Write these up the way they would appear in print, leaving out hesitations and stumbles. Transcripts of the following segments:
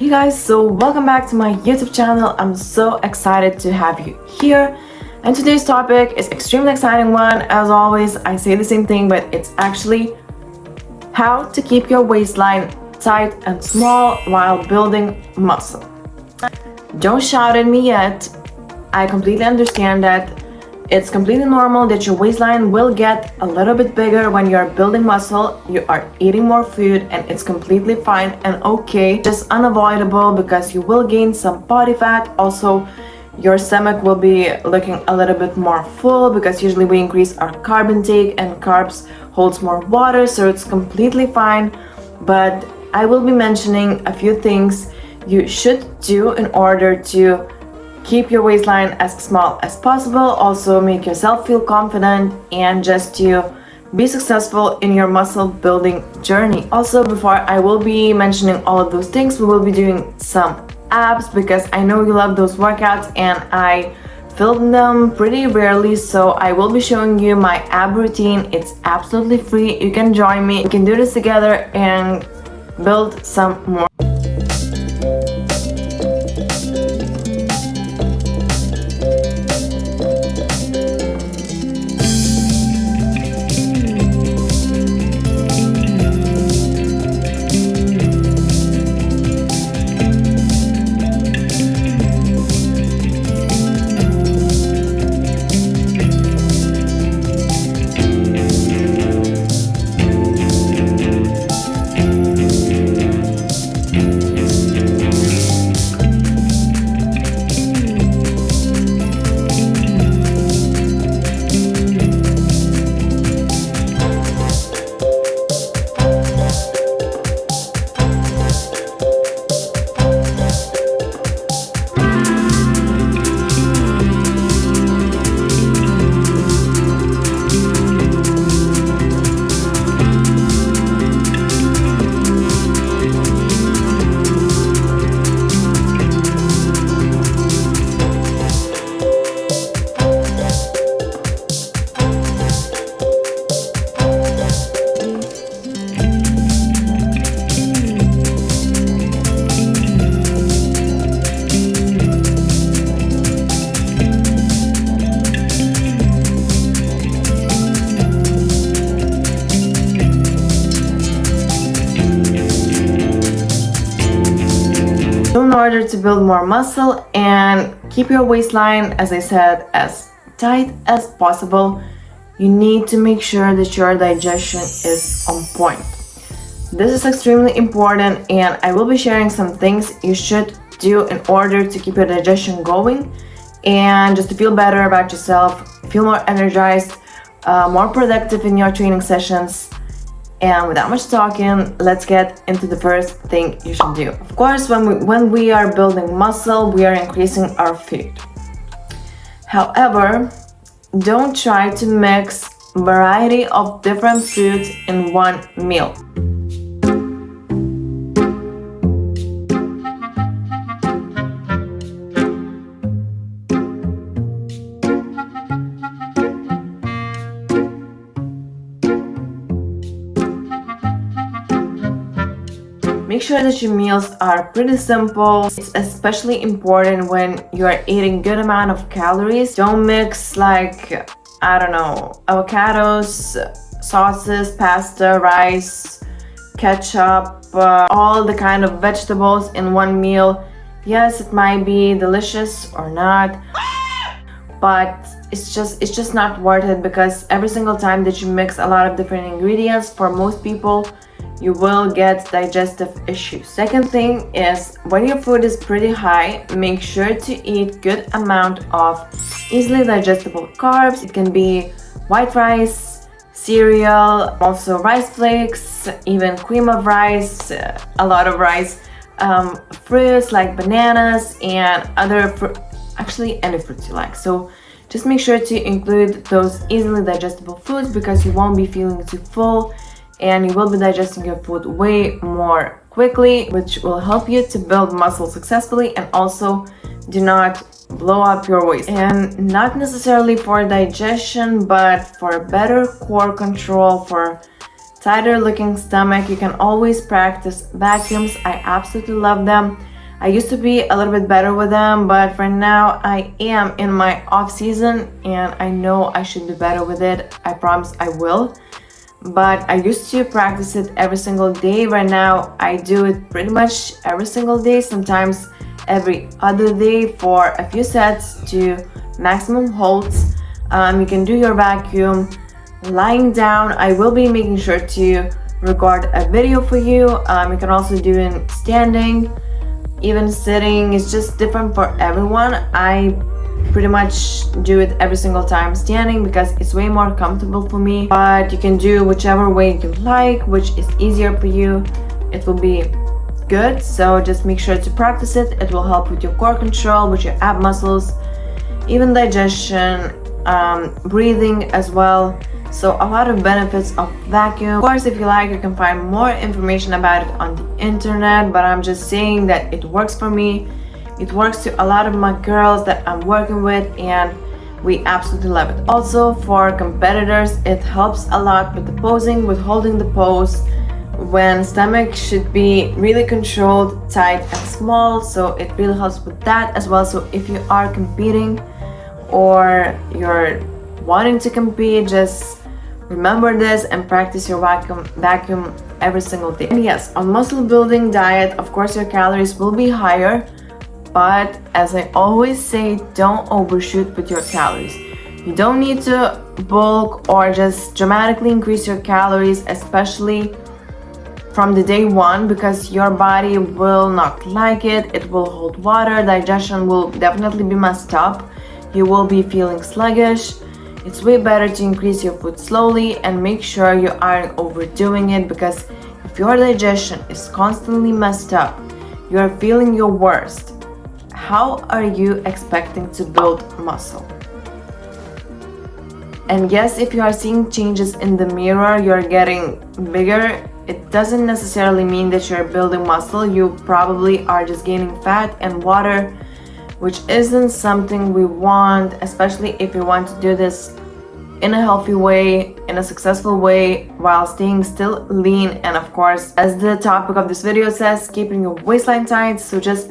Hey guys, so welcome back to my YouTube channel. I'm so excited to have you here. And today's topic is extremely exciting one. As always, I say the same thing, but it's actually how to keep your waistline tight and small while building muscle. Don't shout at me yet. I completely understand that it's completely normal that your waistline will get a little bit bigger when you're building muscle, you are eating more food, and it's completely fine and okay. Just unavoidable because you will gain some body fat. Also, your stomach will be looking a little bit more full because usually we increase our carb intake and carbs holds more water, so it's completely fine. But I will be mentioning a few things you should do in order to keep your waistline as small as possible, also make yourself feel confident, and just to be successful in your muscle building journey. Also, before I will be mentioning all of those things, we will be doing some abs because I know you love those workouts and I film them pretty rarely, so I will be showing you my ab routine. It's absolutely free. You can join me. We can do this together and build some more. In order to build more muscle and keep your waistline, as I said, as tight as possible, you need to make sure that your digestion is on point. This is extremely important, and I will be sharing some things you should do in order to keep your digestion going and just to feel better about yourself, feel more energized, more productive in your training sessions. And without much talking, let's get into the first thing you should do. Of course, when we are building muscle, we are increasing our food. However, don't try to mix variety of different foods in one meal. Make sure that your meals are pretty simple. It's especially important when you are eating good amount of calories. Don't mix like, I don't know, avocados, sauces, pasta, rice, ketchup, all the kind of vegetables in one meal. Yes, it might be delicious or not, but it's just not worth it because every single time that you mix a lot of different ingredients, for most people, you will get digestive issues. Second thing is, when your food is pretty high, make sure to eat good amount of easily digestible carbs. It can be white rice, cereal, also rice flakes, even cream of rice, a lot of rice, fruits like bananas and other actually any fruits you like. So just make sure to include those easily digestible foods because you won't be feeling too full and you will be digesting your food way more quickly, which will help you to build muscle successfully and also do not blow up your waist. And not necessarily for digestion, but for better core control, for tighter looking stomach, you can always practice vacuums. I absolutely love them. I used to be a little bit better with them, but for now I am in my off season and I know I should do better with it. I promise I will. But I used to practice it every single day. Right now I do it pretty much every single day, sometimes every other day for a few sets to maximum holds. You can do your vacuum lying down. I will be making sure to record a video for you. You can also do it standing, even sitting. It's just different for everyone. I pretty much do it every single time standing because it's way more comfortable for me, but you can do whichever way you like, which is easier for you. It will be good, so just make sure to practice it. It will help with your core control, with your ab muscles, even digestion, breathing as well. So a lot of benefits of vacuum. Of course, if you like, you can find more information about it on the internet, but I'm just saying that it works for me. It works to a lot of my girls that I'm working with, and we absolutely love it. Also, for competitors, it helps a lot with the posing, with holding the pose when stomach should be really controlled, tight and small. So it really helps with that as well. So if you are competing or you're wanting to compete, just remember this and practice your vacuum every single day. And yes, on muscle building diet, of course your calories will be higher, but as I always say, don't overshoot with your calories. You don't need to bulk or just dramatically increase your calories, especially from the day one, because your body will not like it. It will hold water, digestion will definitely be messed up, you will be feeling sluggish. It's way better to increase your food slowly and make sure you aren't overdoing it, because if your digestion is constantly messed up, you are feeling your worst. How are you expecting to build muscle? And yes, if you are seeing changes in the mirror, you're getting bigger, it doesn't necessarily mean that you're building muscle. You probably are just gaining fat and water, which isn't something we want, especially if you want to do this in a healthy way, in a successful way, while staying still lean. And of course, as the topic of this video says, keeping your waistline tight. So just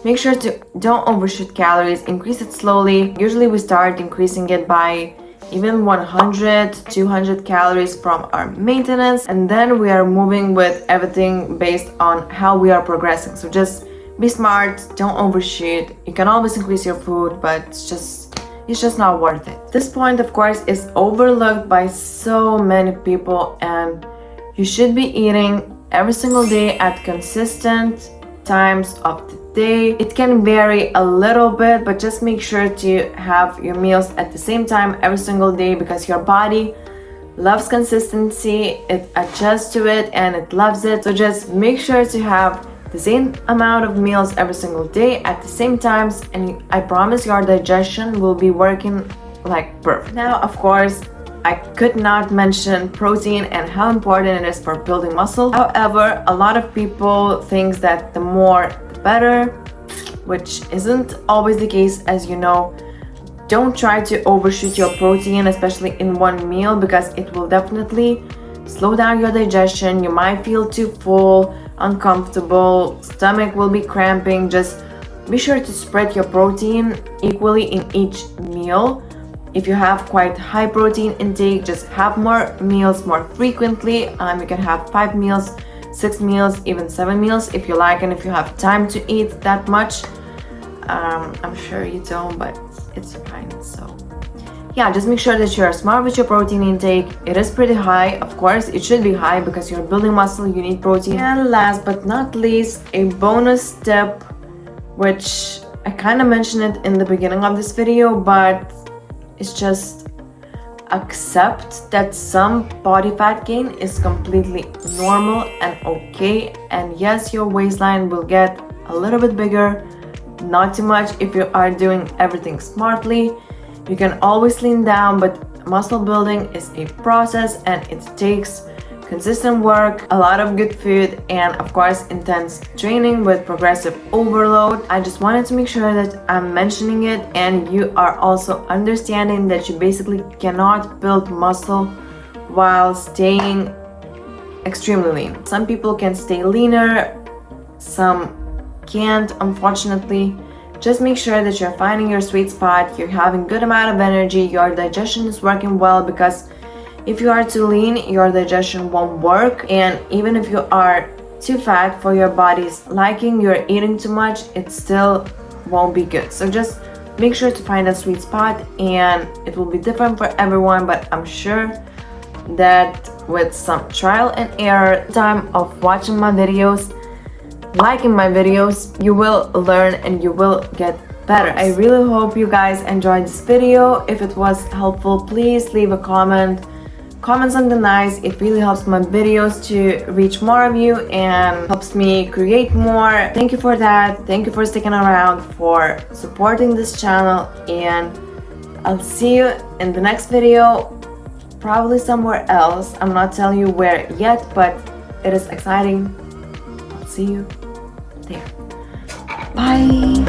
make sure to don't overshoot calories, increase it slowly. Usually we start increasing it by even 100, 200 calories from our maintenance, and then we are moving with everything based on how we are progressing. So just be smart, don't overshoot. You can always increase your food, but it's just not worth it. This point, of course, is overlooked by so many people, and you should be eating every single day at consistent times of the day. It can vary a little bit, but just make sure to have your meals at the same time every single day, because your body loves consistency, it adjusts to it and it loves it. So just make sure to have the same amount of meals every single day at the same times, and I promise your digestion will be working like perfect. Now, of course, I could not mention protein and how important it is for building muscle. However, a lot of people think that the more the better, which isn't always the case, as you know. Don't try to overshoot your protein, especially in one meal, because it will definitely slow down your digestion. You might feel too full, uncomfortable, stomach will be cramping. Just be sure to spread your protein equally in each meal. If you have quite high protein intake, just have more meals more frequently. You can have 5 meals, 6 meals, even 7 meals if you like, and if you have time to eat that much. I'm sure you don't, but it's fine. So yeah, just make sure that you're smart with your protein intake. It is pretty high, of course, it should be high because you're building muscle, you need protein. And last but not least, a bonus tip, which I kind of mentioned it in the beginning of this video, but it's just accept that some body fat gain is completely normal and okay. And yes, your waistline will get a little bit bigger, not too much if you are doing everything smartly. You can always lean down, but muscle building is a process and it takes consistent work, a lot of good food, and of course intense training with progressive overload. I just wanted to make sure that I'm mentioning it and you are also understanding that you basically cannot build muscle while staying extremely lean. Some people can stay leaner, some can't, unfortunately. Just make sure that you're finding your sweet spot, you're having good amount of energy, your digestion is working well, because if you are too lean, your digestion won't work. And even if you are too fat for your body's liking, you're eating too much, it still won't be good. So just make sure to find a sweet spot, and it will be different for everyone, but I'm sure that with some trial and error time of watching my videos, liking my videos, you will learn and you will get better. I really hope you guys enjoyed this video. If it was helpful, please leave a comment something nice. It really helps my videos to reach more of you and helps me create more. Thank you for that. Thank you for sticking around, for supporting this channel, and I'll see you in the next video, probably somewhere else. I'm not telling you where yet, but it is exciting. I'll see you there. Bye.